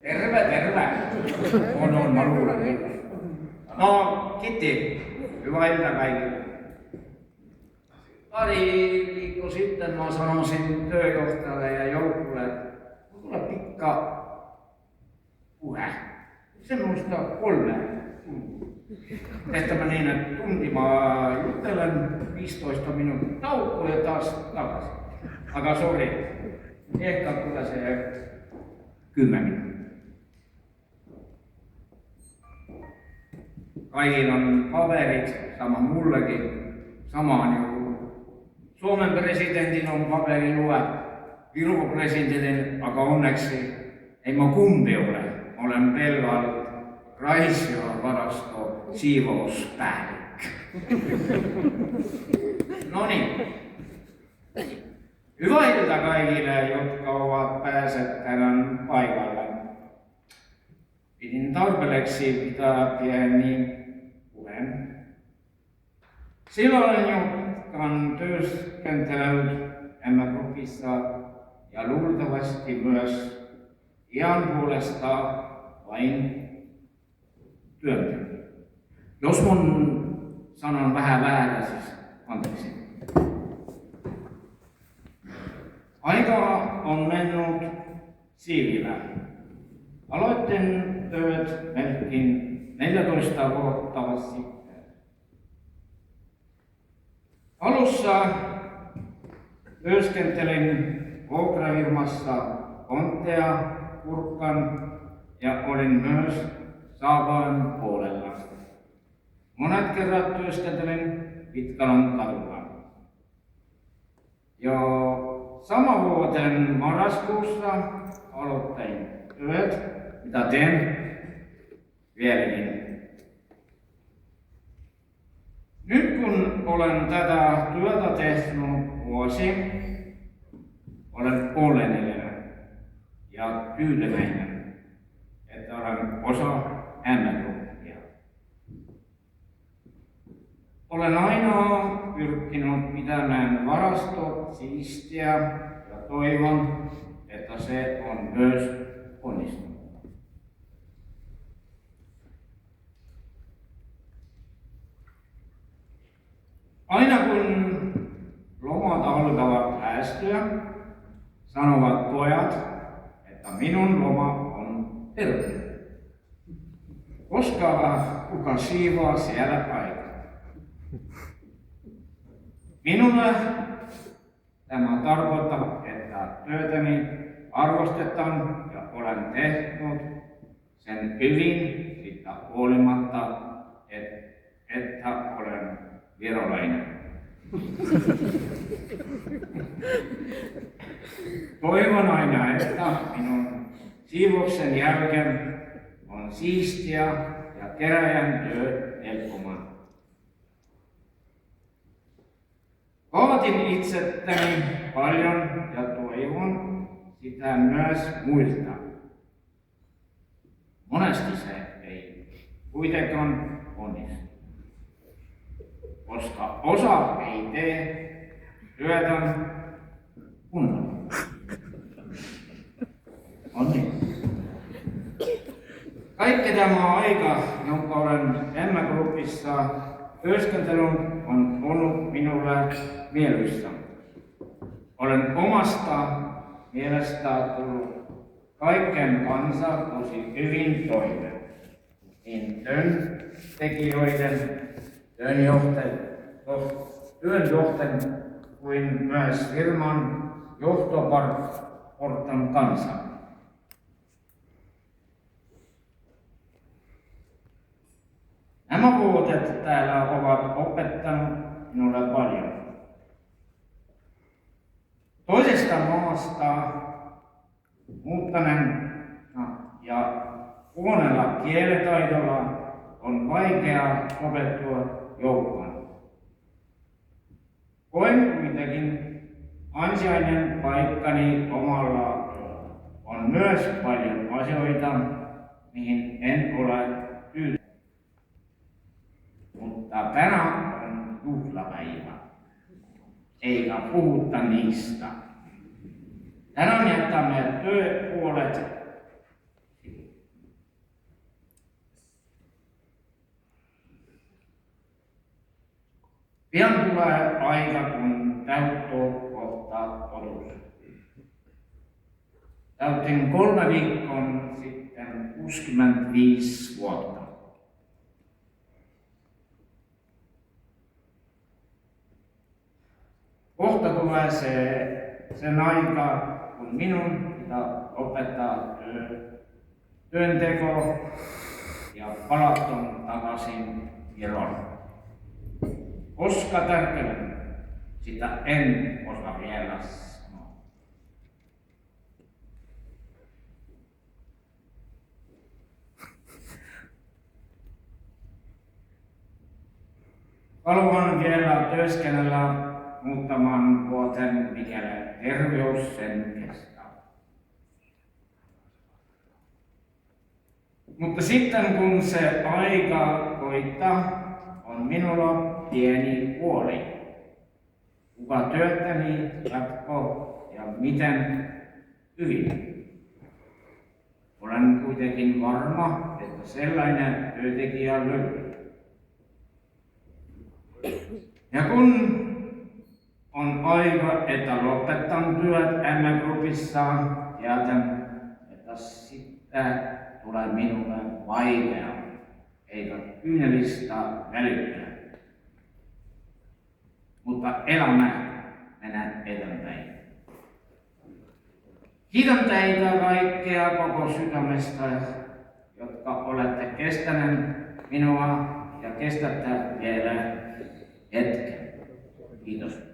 Terve, terve. On, mä luulen. No, Kitti, hyvää iltaa kaikille. Pari viikko sitten mä sanoisin työjohtajalle ja joukkueelle, että mulla pikka puhe. Semmoista 3 että mä niin, että tunti mä juttelen 15 minuutin taukoa ja taas takaisin. Aga sori, ehkä tulee se 10 minuuttia. Kaikilla on paperit, sama mullekin, sama niin Suomen presidentin on paperi luet, Viron presidentin, aga onneksi ei mä kumpi ole. Olen pelannut Raision varasto siivouspäällikkö. Noniin. Hyvää iltaa kaikille, jotka ovat päässeet tänään paikalle. Pidin tarpeeksi pitää pieni puheen. Silloin jo pitkään työskentelyt M-Groupissa ja luultavasti myös iän puolesta vain työntekijä. Jos mun sanon vähän väärä, siis anteeksi. Aika on mennyt siivillä. Aloitin työt melkein 14 vuotta sitten. Alussa työskentelin vuokrafirmassa kontteja, kurkkan ja olin myös Saavan puolella. Monet kerrat työskentelin Pitkalon kadulla. Jo sama vuoden marraskuussa aloitin työt, mitä teen vieläkin. Nyt kun olen tätä työtä tehnyt vuosi, olen onnellinen ja tyytyväinen, että olen osa M-Groupia. Olen aina pyrkinyt pitämään varastot siistiä ja toivon, että se on myös onnistunut. Aina kun lomat alkavat lähestyä, sanovat pojat, että minun loma on terve. Koska kuka siivoaa siellä paikalla. Minulle tämä tarkoittaa, että työtäni arvostetaan ja olen tehnyt sen hyvin siitä huolimatta, että olen virolainen. Toivon aina, että minun siivouksen jälkeen on siistiä ja keräjän työ helppomaan. Kovatin itsettäni paljon ja toivon sitä myös muilta. Monesti se ei kuitenkaan onnistu. Koska osa ei tee työtään kunnolla. On niin. Kaikki tämä aika, jonka olen M-Groupissa työskentellyt, on ollut minulle mieluista. Olen omasta mielestä tullut kaiken kanssa tosi hyvin toimeen. Niin työntekijöiden, työnjohtajan kuin myös firman johtoportan kanssa. Nämä vuodet täällä ovat opettaneet minulle paljon. Toisesta maasta muuttaneen ja huonolla kielitaidolla on vaikea opettua joukkoon. Koen kuitenkin ansiainen paikkani omalla on myös paljon asioita, mihin en ole tyytyväinen. Mutta tänään on juhlapäivä, eikä puhuta niistä. Tänään jättämme työpuolet Pian tulee aika, kun täytyy kohtaa totuus. Täytin 3 viikkoa sitten 65 vuotta. Kohta tulee sen aika, kun minun pitää opettaa työnteko ja palaton takaisin Viroon. Koska tärkeää, sitä en osaa vielä sanoa. Haluan vielä työskennellä muutaman vuoden, mikäli terveys sen kestää. Mutta sitten kun se aika koittaa, on minulla pieni huoli. Kuka työtäni jatkoo ja miten hyvin? Olen kuitenkin varma, että sellainen työntekijä löytyy. Ja kun on aika, että lopetan työt M-grupissa, tiedän, että sitten tulee minulle vaikea, eikä kyynelistä välittyä. Mutta elämä menee eteenpäin. Kiitän teitä kaikkea koko sydämestä, jotka olette kestäneet minua ja kestätte vielä hetken. Kiitos.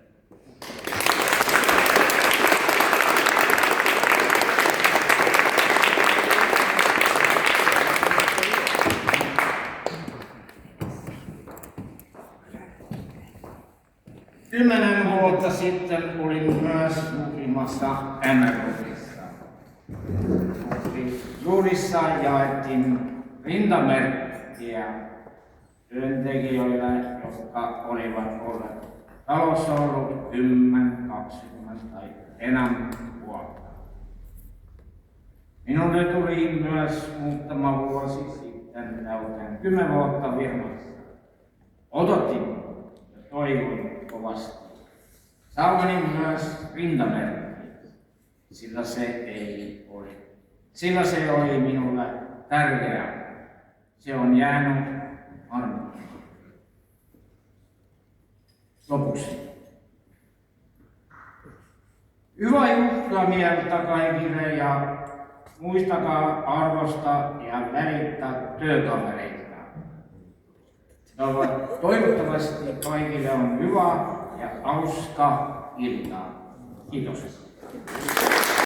Kymmenen vuotta sitten olin myös lukimassa M-grupissa. Juurissa jaettiin rintamerkkiä työntekijöille, jotka olivat olleet talossa ollut 10, 20 tai enemmän vuotta. Minulle tuli myös muutama vuosi sitten täyteen 10 vuotta firmassa. Odotin ja toivoin kovasti. Saavani myös rintamerkki, sillä se oli minulle tärkeää. Se on jäänyt harmiin. Lopuksi. Hyvää juhlamieltä kaikille ja muistakaa arvostaa ja välittää työkavereita. Toivottavasti kaikille on hyvä ja hauska iltaa. Kiitos.